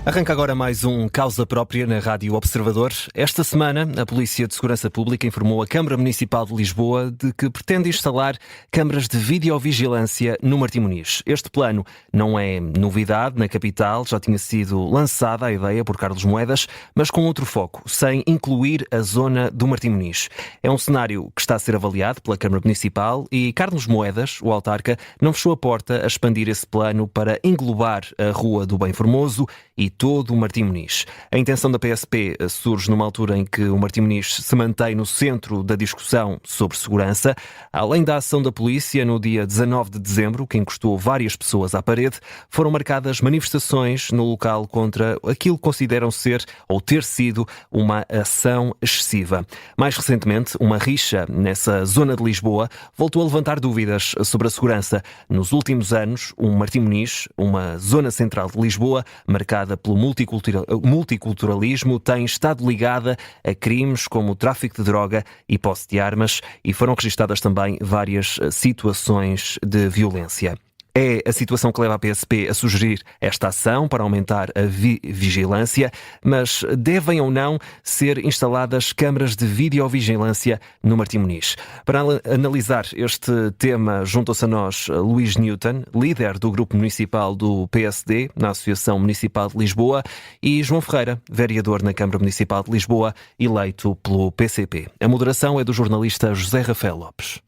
Arranca agora mais um Causa Própria na Rádio Observador. Esta semana, a Polícia de Segurança Pública informou a Câmara Municipal de Lisboa de que pretende instalar câmaras de videovigilância no Martim Moniz. Este plano não é novidade na capital, já tinha sido lançada a ideia por Carlos Moedas, mas com outro foco, sem incluir a zona do Martim Moniz. É um cenário que está a ser avaliado pela Câmara Municipal e Carlos Moedas, o autarca, não fechou a porta a expandir esse plano para englobar a Rua do Bem Formoso e todo o Martim Moniz. A intenção da PSP surge numa altura em que o Martim Moniz se mantém no centro da discussão sobre segurança. Além da ação da polícia, no dia 19 de dezembro, que encostou várias pessoas à parede, foram marcadas manifestações no local contra aquilo que consideram ser ou ter sido uma ação excessiva. Mais recentemente, uma rixa nessa zona de Lisboa voltou a levantar dúvidas sobre a segurança. Nos últimos anos, o Martim Moniz, uma zona central de Lisboa, marcada pelo multiculturalismo, tem estado ligada a crimes como o tráfico de droga e posse de armas, e foram registadas também várias situações de violência. É a situação que leva a PSP a sugerir esta ação para aumentar a vigilância, mas devem ou não ser instaladas câmaras de videovigilância no Martim Moniz? Para analisar este tema, juntou-se a nós Luís Newton, líder do Grupo Municipal do PSD, na Associação Municipal de Lisboa, e João Ferreira, vereador na Câmara Municipal de Lisboa, eleito pelo PCP. A moderação é do jornalista José Rafael Lopes.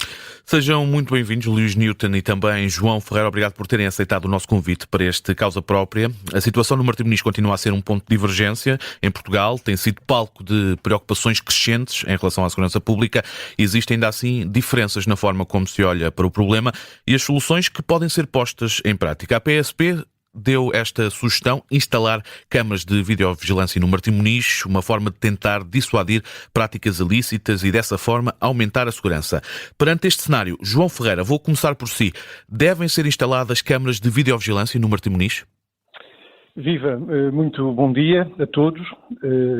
Sejam muito bem-vindos, Luís Newton e também João Ferreira. Obrigado por terem aceitado o nosso convite para este Causa Própria. A situação no Martim Moniz continua a ser um ponto de divergência em Portugal, tem sido palco de preocupações crescentes em relação à segurança pública. Existem ainda assim diferenças na forma como se olha para o problema e as soluções que podem ser postas em prática. A PSP deu esta sugestão: instalar câmaras de videovigilância no Martim Moniz, uma forma de tentar dissuadir práticas ilícitas e, dessa forma, aumentar a segurança. Perante este cenário, João Ferreira, vou começar por si. Devem ser instaladas câmaras de videovigilância no Martim Moniz? Viva, muito bom dia a todos,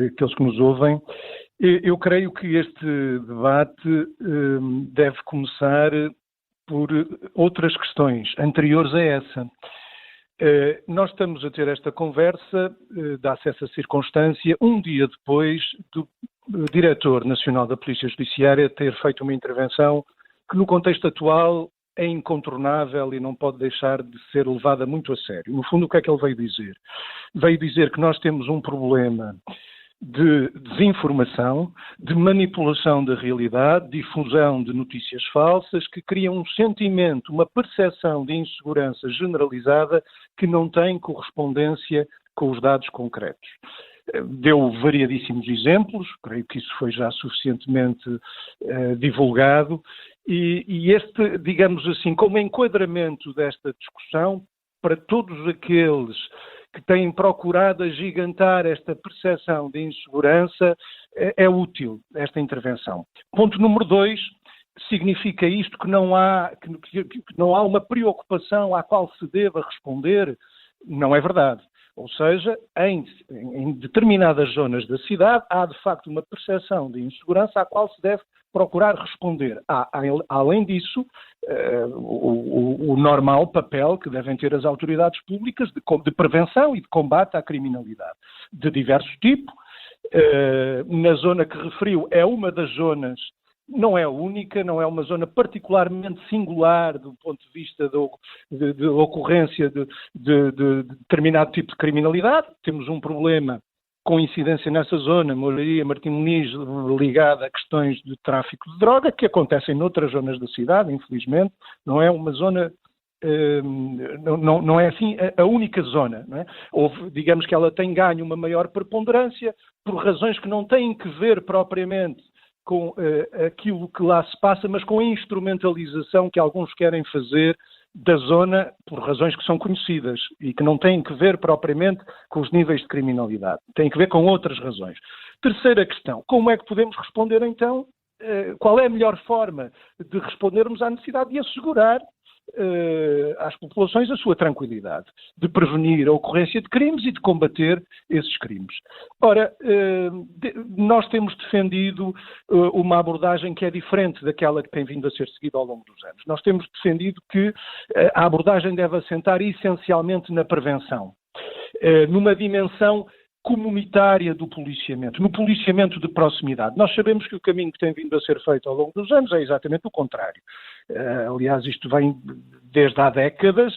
aqueles que nos ouvem. Eu creio que este debate deve começar por outras questões anteriores a essa. Nós estamos a ter esta conversa, dá-se essa circunstância, um dia depois do Diretor Nacional da Polícia Judiciária ter feito uma intervenção que, no contexto atual, é incontornável e não pode deixar de ser levada muito a sério. No fundo, o que é que ele veio dizer? Veio dizer que nós temos um problema de desinformação, de manipulação da realidade, difusão de notícias falsas que criam um sentimento, uma percepção de insegurança generalizada que não tem correspondência com os dados concretos. Deu variadíssimos exemplos, creio que isso foi já suficientemente divulgado, e este, digamos assim, como enquadramento desta discussão, para todos aqueles que têm procurado agigantar esta percepção de insegurança, é útil esta intervenção. Ponto número 2, significa isto que não há uma preocupação à qual se deva responder? Não é verdade. Ou seja, em determinadas zonas da cidade há de facto uma percepção de insegurança à qual se deve procurar responder. Além disso, o normal papel que devem ter as autoridades públicas de prevenção e de combate à criminalidade de diverso tipo. Na zona que referiu é uma das zonas, não é a única, não é uma zona particularmente singular do ponto de vista de ocorrência de determinado tipo de criminalidade. Temos um problema com incidência nessa zona, Moraria, Martim Moniz, ligada a questões de tráfico de droga, que acontecem noutras zonas da cidade, infelizmente. Não é uma zona, não é assim a única zona, não é? Digamos que ela tem ganho uma maior preponderância por razões que não têm que ver propriamente com aquilo que lá se passa, mas com a instrumentalização que alguns querem fazer da zona por razões que são conhecidas e que não têm que ver propriamente com os níveis de criminalidade. Têm que ver com outras razões. Terceira questão, como é que podemos responder então? Qual é a melhor forma de respondermos à necessidade de assegurar às populações a sua tranquilidade, de prevenir a ocorrência de crimes e de combater esses crimes? Ora, nós temos defendido uma abordagem que é diferente daquela que tem vindo a ser seguida ao longo dos anos. Nós temos defendido que a abordagem deve assentar essencialmente na prevenção. numa dimensão comunitária do policiamento, no policiamento de proximidade. Nós sabemos que o caminho que tem vindo a ser feito ao longo dos anos é exatamente o contrário. Aliás, isto vem desde há décadas,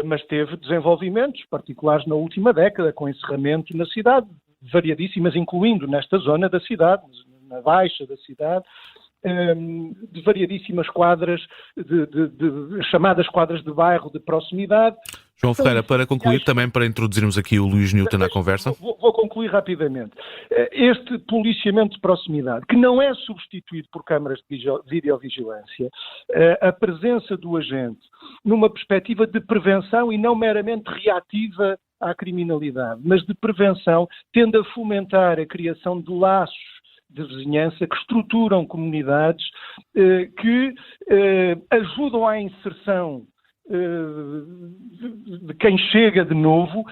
mas teve desenvolvimentos particulares na última década, com encerramento na cidade, variadíssimas, incluindo nesta zona da cidade, na baixa da cidade, de variadíssimas quadras, de chamadas quadras de bairro de proximidade. João Ferreira, para concluir, também para introduzirmos aqui o Luís Newton na conversa. Vou concluir rapidamente. Este policiamento de proximidade, que não é substituído por câmaras de videovigilância, a presença do agente numa perspectiva de prevenção e não meramente reativa à criminalidade, mas de prevenção, tende a fomentar a criação de laços de vizinhança que estruturam comunidades, que ajudam à inserção de quem chega de novo,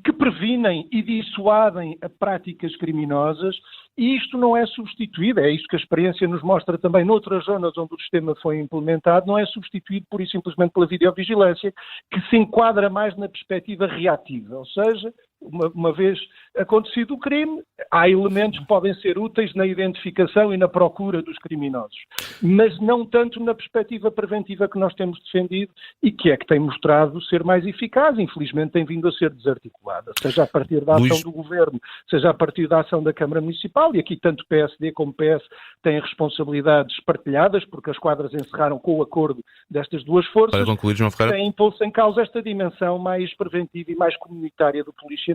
que previnem e dissuadem a práticas criminosas, e isto não é substituído, é isto que a experiência nos mostra também noutras zonas onde o sistema foi implementado, não é substituído pura e simplesmente pela videovigilância, que se enquadra mais na perspectiva reativa, ou seja, uma vez acontecido o crime, há elementos que podem ser úteis na identificação e na procura dos criminosos, mas não tanto na perspectiva preventiva que nós temos defendido e que é que tem mostrado ser mais eficaz. Infelizmente tem vindo a ser desarticulada, seja a partir da ação do Governo, seja a partir da ação da Câmara Municipal, e aqui tanto PSD como PS têm responsabilidades partilhadas, porque as quadras encerraram com o acordo destas duas forças. Para concluir, João Ferreira, tem impulso em causa esta dimensão mais preventiva e mais comunitária do policiamento.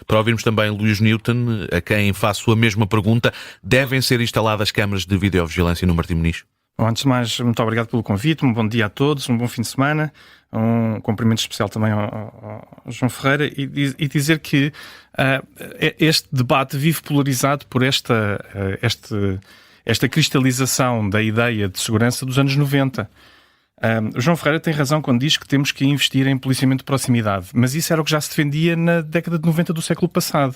Para ouvirmos também Luís Newton, a quem faço a mesma pergunta, devem ser instaladas câmaras de videovigilância no Martim Moniz? Bom, antes de mais, muito obrigado pelo convite, um bom dia a todos, um bom fim de semana, um cumprimento especial também ao João Ferreira e dizer que este debate vive polarizado por esta cristalização da ideia de segurança dos anos 90. O João Ferreira tem razão quando diz que temos que investir em policiamento de proximidade, mas isso era o que já se defendia na década de 90 do século passado.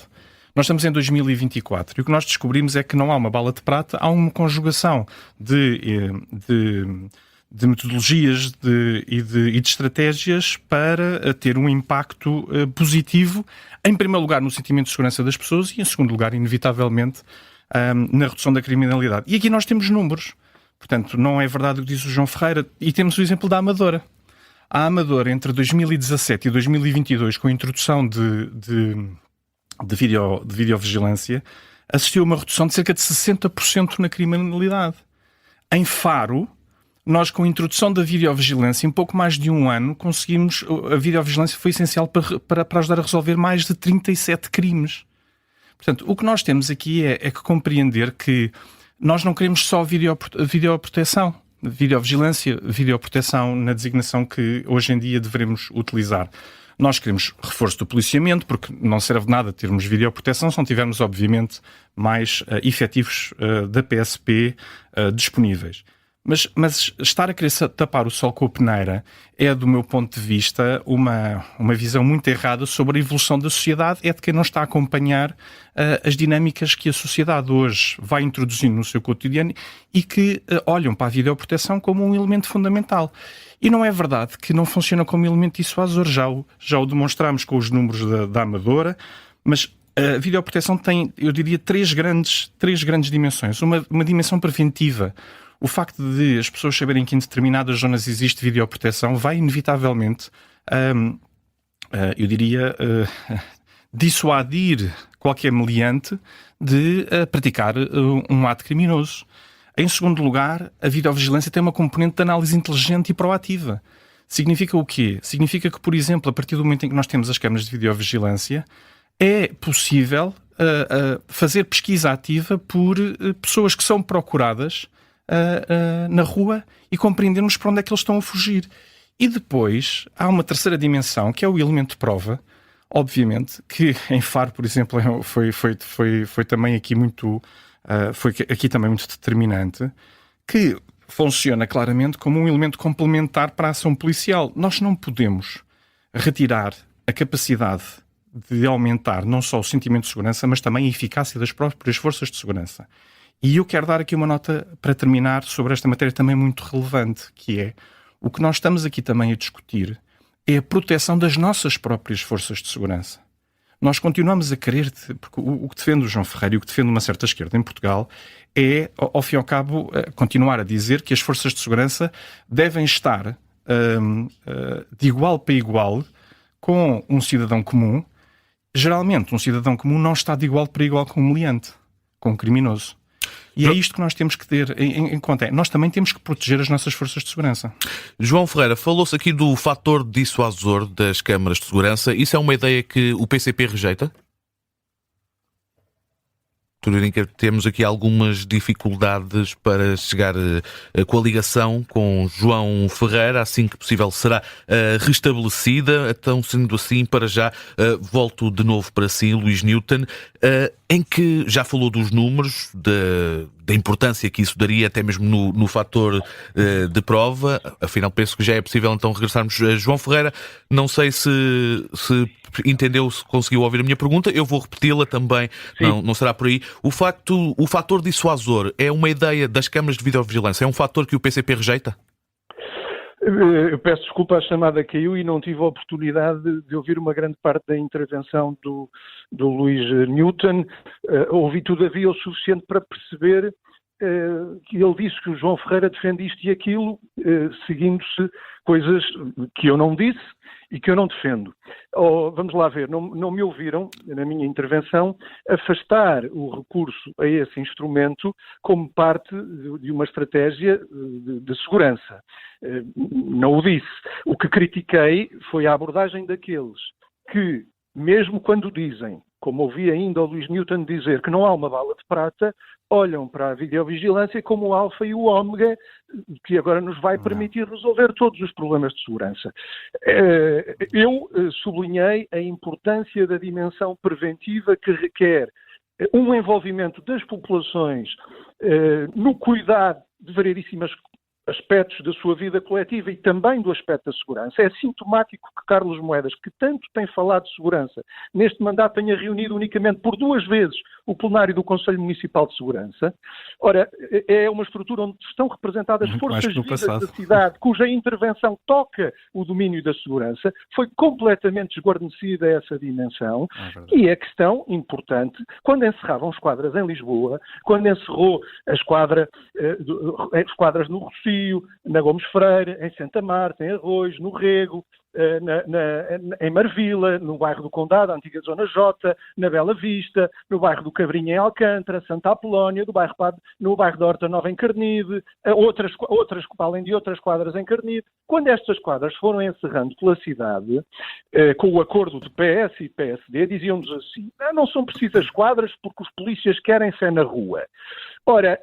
Nós estamos em 2024 e o que nós descobrimos é que não há uma bala de prata, há uma conjugação de metodologias e de estratégias para ter um impacto positivo, em primeiro lugar no sentimento de segurança das pessoas e em segundo lugar, inevitavelmente, na redução da criminalidade. E aqui nós temos números. Portanto, não é verdade o que diz o João Ferreira. E temos o exemplo da Amadora. A Amadora, entre 2017 e 2022, com a introdução de videovigilância, assistiu a uma redução de cerca de 60% na criminalidade. Em Faro, nós, com a introdução da videovigilância, em pouco mais de um ano, conseguimos... A videovigilância foi essencial para ajudar a resolver mais de 37 crimes. Portanto, o que nós temos aqui é que compreender que nós não queremos só videoproteção, videovigilância, videoproteção na designação que hoje em dia devemos utilizar. Nós queremos reforço do policiamento, porque não serve de nada termos videoproteção se não tivermos, obviamente, mais efetivos da PSP disponíveis. Mas estar a querer tapar o sol com a peneira é, do meu ponto de vista, uma visão muito errada sobre a evolução da sociedade, é de quem não está a acompanhar as dinâmicas que a sociedade hoje vai introduzindo no seu cotidiano e que olham para a videoproteção como um elemento fundamental. E não é verdade que não funciona como elemento dissuasor, já o demonstramos com os números da Amadora, mas a videoproteção tem, eu diria, três grandes dimensões. Uma dimensão preventiva. O facto de as pessoas saberem que em determinadas zonas existe videoproteção vai inevitavelmente, eu diria, dissuadir qualquer meliante de praticar um ato criminoso. Em segundo lugar, a videovigilância tem uma componente de análise inteligente e proativa. Significa o quê? Significa que, por exemplo, a partir do momento em que nós temos as câmaras de videovigilância, é possível fazer pesquisa ativa por pessoas que são procuradas na rua e compreendermos para onde é que eles estão a fugir. E depois há uma terceira dimensão, que é o elemento de prova, obviamente, que em Faro, por exemplo, foi também aqui muito determinante, que funciona claramente como um elemento complementar para a ação policial. Nós não podemos retirar a capacidade de aumentar não só o sentimento de segurança, mas também a eficácia das próprias forças de segurança. E eu quero dar aqui uma nota para terminar sobre esta matéria também muito relevante, que é o que nós estamos aqui também a discutir é a proteção das nossas próprias forças de segurança. Nós continuamos a querer, porque o que defende o João Ferreira e o que defende uma certa esquerda em Portugal é, ao fim e ao cabo, continuar a dizer que as forças de segurança devem estar de igual para igual com um cidadão comum. Geralmente, um cidadão comum não está de igual para igual com um meliante, com um criminoso. E é isto que nós temos que ter em conta. Nós também temos que proteger as nossas forças de segurança. João Ferreira, falou-se aqui do fator dissuasor das câmaras de segurança. Isso é uma ideia que o PCP rejeita? Temos aqui algumas dificuldades para chegar com a ligação com João Ferreira, assim que possível será restabelecida. Então, sendo assim, para já volto de novo para si, Luís Newton, em que já falou dos números, da importância que isso daria até mesmo no fator de prova. Afinal, penso que já é possível então regressarmos a João Ferreira. Não sei se entendeu, se conseguiu ouvir a minha pergunta. Eu vou repeti-la também, não será por aí. O fator dissuasor é uma ideia das câmaras de videovigilância? É um fator que o PCP rejeita? Eu peço desculpa, a chamada caiu e não tive a oportunidade de ouvir uma grande parte da intervenção do Luís Newton. Ouvi, todavia, o suficiente para perceber que ele disse que o João Ferreira defende isto e aquilo, seguindo-se coisas que eu não disse e que eu não defendo. Vamos lá ver, não me ouviram, na minha intervenção, afastar o recurso a esse instrumento como parte de uma estratégia de segurança. Não o disse. O que critiquei foi a abordagem daqueles que, mesmo quando dizem, como ouvi ainda o Luís Newton dizer que não há uma bala de prata, olham para a videovigilância como o alfa e o ômega, que agora nos vai permitir resolver todos os problemas de segurança. Eu sublinhei a importância da dimensão preventiva que requer um envolvimento das populações no cuidado de variedíssimas aspectos da sua vida coletiva e também do aspecto da segurança. É sintomático que Carlos Moedas, que tanto tem falado de segurança, neste mandato tenha reunido unicamente por 2 vezes o plenário do Conselho Municipal de Segurança. Ora, é uma estrutura onde estão representadas forças vivas da cidade, cuja intervenção toca o domínio da segurança. Foi completamente desguarnecida essa dimensão. E a questão importante, quando encerravam esquadras em Lisboa, quando encerrou as esquadras no Rocio, na Gomes Freire, em Santa Marta, em Arroz, no Rego, em Marvila, no bairro do Condado, a antiga Zona J, na Bela Vista, no bairro do Cabrinha em Alcântara, Santa Apolónia, no bairro da Horta Nova em Carnide, além de outras quadras em Carnide. Quando estas quadras foram encerrando pela cidade, com o acordo de PS e PSD, diziam-nos assim: não são precisas quadras porque os polícias querem ser na rua. Ora,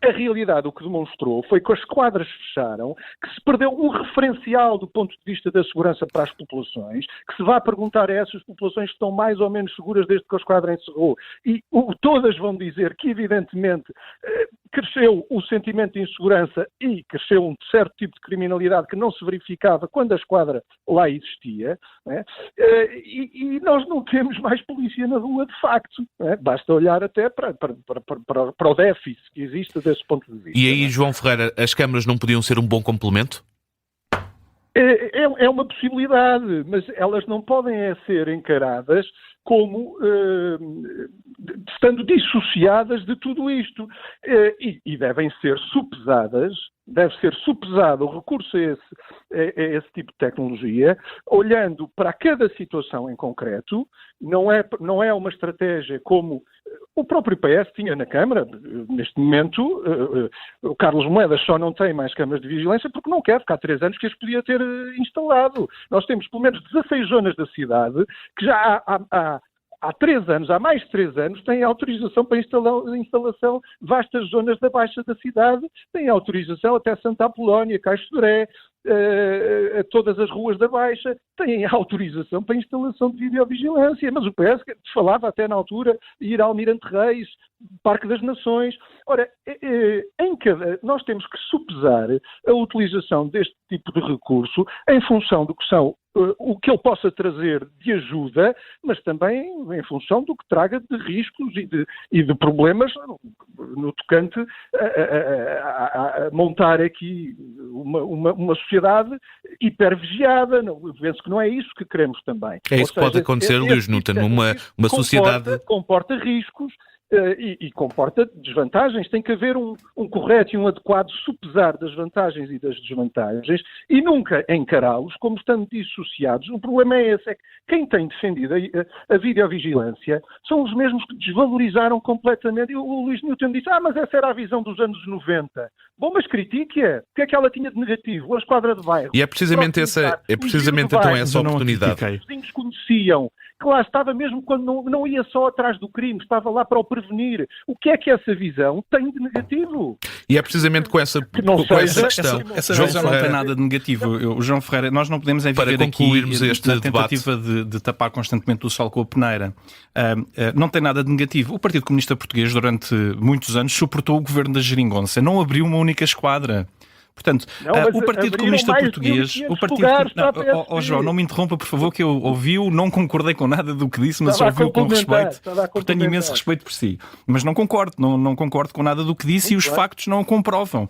a realidade o que demonstrou foi que as quadras fecharam, que se perdeu um referencial do ponto de vista da segurança para as populações, que se vai perguntar a essas populações que estão mais ou menos seguras desde que a esquadra encerrou. E todas vão dizer que, evidentemente, cresceu o sentimento de insegurança e cresceu um certo tipo de criminalidade que não se verificava quando a esquadra lá existia, né? E nós não temos mais polícia na rua de facto, né? Basta olhar até para o déficit que existe desse ponto de vista. E aí, João Ferreira, as câmaras não podiam ser um bom complemento? É uma possibilidade, mas elas não podem ser encaradas como estando dissociadas de tudo isto. E devem ser sopesadas, deve ser sopesado o recurso a esse tipo de tecnologia, olhando para cada situação em concreto. Não é uma estratégia como o próprio PS tinha na Câmara. Neste momento, o Carlos Moedas só não tem mais câmaras de vigilância porque não quer, porque há 3 anos que as podia ter instalado. Nós temos pelo menos 16 zonas da cidade que já há 3 anos, há mais de 3 anos, têm autorização para instalação de vastas zonas da Baixa da cidade, têm autorização até Santa Apolónia, Caixo de Doré, todas as ruas da Baixa, têm autorização para instalação de videovigilância, mas o PS falava até na altura de ir ao Almirante Reis, Parque das Nações. Ora, nós temos que sopesar a utilização deste tipo de recurso em função do que são o que ele possa trazer de ajuda, mas também em função do que traga de riscos e de problemas no tocante a montar aqui uma sociedade hipervigiada. Não, eu penso que não é isso que queremos também. É isso que pode acontecer, Luís Newton, numa sociedade... Comporta riscos e comporta desvantagens. Tem que haver um correto e um adequado sopesar das vantagens e das desvantagens e nunca encará-los como estando dissociados. O problema é esse, é que quem tem defendido a videovigilância são os mesmos que desvalorizaram completamente. E o Luís Newton disse, mas essa era a visão dos anos 90. Bom, mas critique-a. O que é que ela tinha de negativo? A esquadra de bairro. E é precisamente então essa oportunidade. Os vizinhos conheciam, que lá estava mesmo quando não ia só atrás do crime, estava lá para o prevenir. O que é que essa visão tem de negativo? E é precisamente com essa questão. Essa visão não tem nada de negativo. O João Ferreira, nós não podemos viver aqui na tentativa de tapar constantemente o sol com a peneira. Não tem nada de negativo. O Partido Comunista Português, durante muitos anos, suportou o governo da Geringonça. Não abriu uma única esquadra. Portanto, o Partido Comunista Português... João, não me interrompa, por favor, que eu ouvi-o, não concordei com nada do que disse, mas ouvi-o com respeito, porque tenho imenso respeito por si. Mas não concordo com nada do que disse e os factos não o comprovam.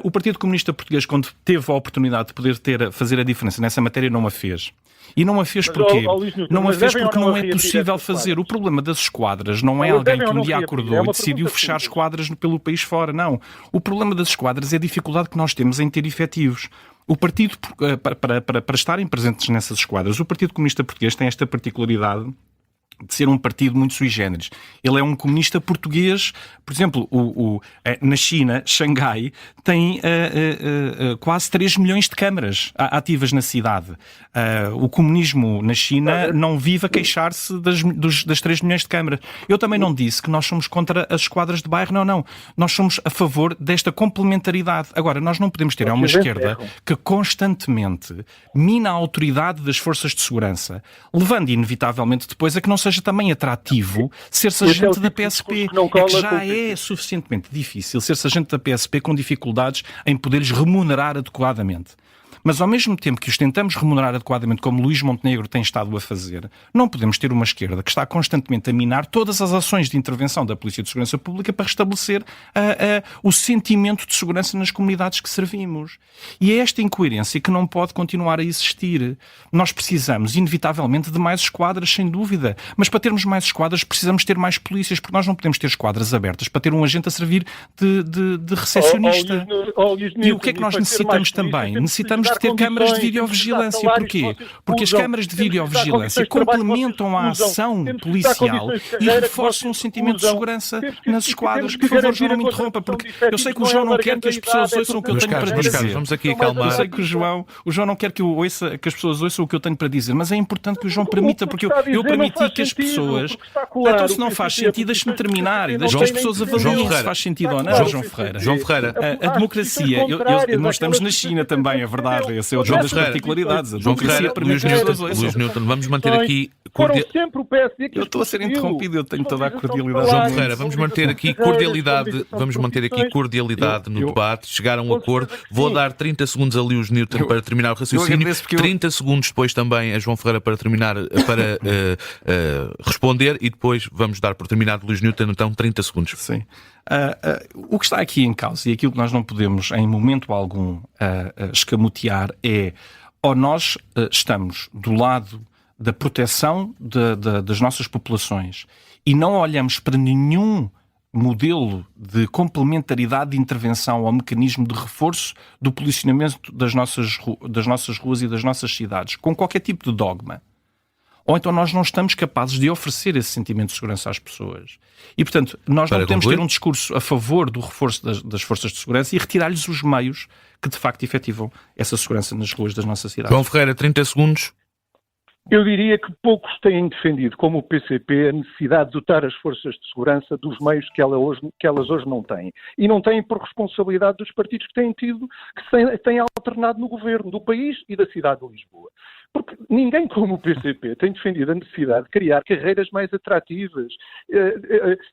O Partido Comunista Português, quando teve a oportunidade de poder fazer a diferença nessa matéria, não a fez. E não a fez porquê? Não a fez porque não é possível fazer. O problema das esquadras não é alguém que um dia acordou e decidiu fechar esquadras pelo país fora. Não. O problema das esquadras é a dificuldade que nós temos em ter efetivos. O partido, para estarem presentes nessas esquadras, o Partido Comunista Português tem esta particularidade de ser um partido muito sui generis. Ele é um comunista português. Por exemplo, na China, Xangai, tem quase 3 milhões de câmaras ativas na cidade. O comunismo na China não vive a queixar-se das 3 milhões de câmaras. Eu também não disse que nós somos contra as esquadras de bairro, não. Nós somos a favor desta complementaridade. Agora, nós não podemos ter uma esquerda que constantemente mina a autoridade das forças de segurança, levando inevitavelmente depois a que não seja também atrativo ser-se agente da PSP. É que já é suficientemente difícil ser-se agente da PSP com dificuldades em poder-lhes remunerar adequadamente. Mas ao mesmo tempo que os tentamos remunerar adequadamente, como Luís Montenegro tem estado a fazer, não podemos ter uma esquerda que está constantemente a minar todas as ações de intervenção da Polícia de Segurança Pública para restabelecer o sentimento de segurança nas comunidades que servimos. E é esta incoerência que não pode continuar a existir. Nós precisamos, inevitavelmente, de mais esquadras, sem dúvida. Mas para termos mais esquadras, precisamos ter mais polícias, porque nós não podemos ter esquadras abertas para ter um agente a servir de recepcionista. E o que é que nós necessitamos também? Necessitamos de ter câmaras de videovigilância. Porquê? Porque as câmaras de videovigilância complementam a ação policial e reforçam o sentimento de segurança nas esquadras. Por favor, João, não me interrompa, porque eu sei que o João não quer que as pessoas ouçam o que eu tenho para dizer. Vamos aqui acalmar. Eu sei que o João não quer que as pessoas ouçam o que eu tenho para dizer, mas é importante que o João permita, porque eu permiti que as pessoas... Então, se não faz sentido, deixe-me terminar e deixe que as pessoas avaliem se faz sentido ou não, João Ferreira. João Ferreira. A democracia... Nós estamos na China também, é verdade. Essa é outra das particularidades. João Ferreira, Luís Newton, vamos manter aqui... Eu estou a ser interrompido, eu tenho toda a cordialidade. João Ferreira, vamos manter aqui cordialidade no debate, chegar a um acordo. Vou dar 30 segundos a Luís Newton para terminar o raciocínio, 30 segundos depois também a João Ferreira para terminar, para responder, e depois vamos dar por terminado Luís Newton, então 30 segundos. Sim. O que está aqui em causa e aquilo que nós não podemos em momento algum escamotear é, ou nós estamos do lado da proteção das nossas populações e não olhamos para nenhum modelo de complementaridade de intervenção ao mecanismo de reforço do posicionamento das nossas ruas e das nossas cidades, com qualquer tipo de dogma. Ou então nós não estamos capazes de oferecer esse sentimento de segurança às pessoas. E, portanto, nós não podemos ter um discurso a favor do reforço das forças de segurança e retirar-lhes os meios que, de facto, efetivam essa segurança nas ruas das nossas cidades. João Ferreira, 30 segundos. Eu diria que poucos têm defendido, como o PCP, a necessidade de dotar as forças de segurança dos meios que elas hoje não têm. E não têm por responsabilidade dos partidos que têm alternado no governo do país e da cidade de Lisboa. Porque ninguém como o PCP tem defendido a necessidade de criar carreiras mais atrativas.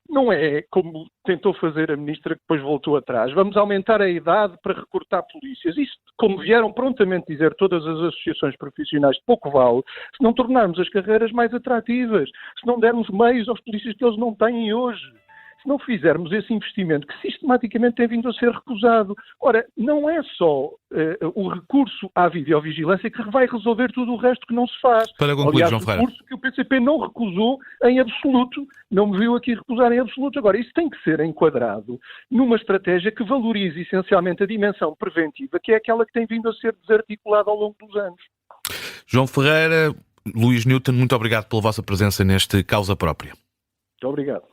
Não é como tentou fazer a ministra que depois voltou atrás. Vamos aumentar a idade para recrutar polícias. Isso, como vieram prontamente dizer todas as associações profissionais, pouco vale se não tornarmos as carreiras mais atrativas, se não dermos meios aos polícias que eles não têm hoje. se não fizermos esse investimento que sistematicamente tem vindo a ser recusado. Ora, não é só o recurso à videovigilância que vai resolver tudo o resto que não se faz. Para concluir, Aliás, João Ferreira. recurso que o PCP não recusou em absoluto, não me viu aqui recusar em absoluto. Agora, isso tem que ser enquadrado numa estratégia que valorize essencialmente a dimensão preventiva, que é aquela que tem vindo a ser desarticulada ao longo dos anos. João Ferreira, Luís Newton, muito obrigado pela vossa presença neste Causa Própria. Muito obrigado.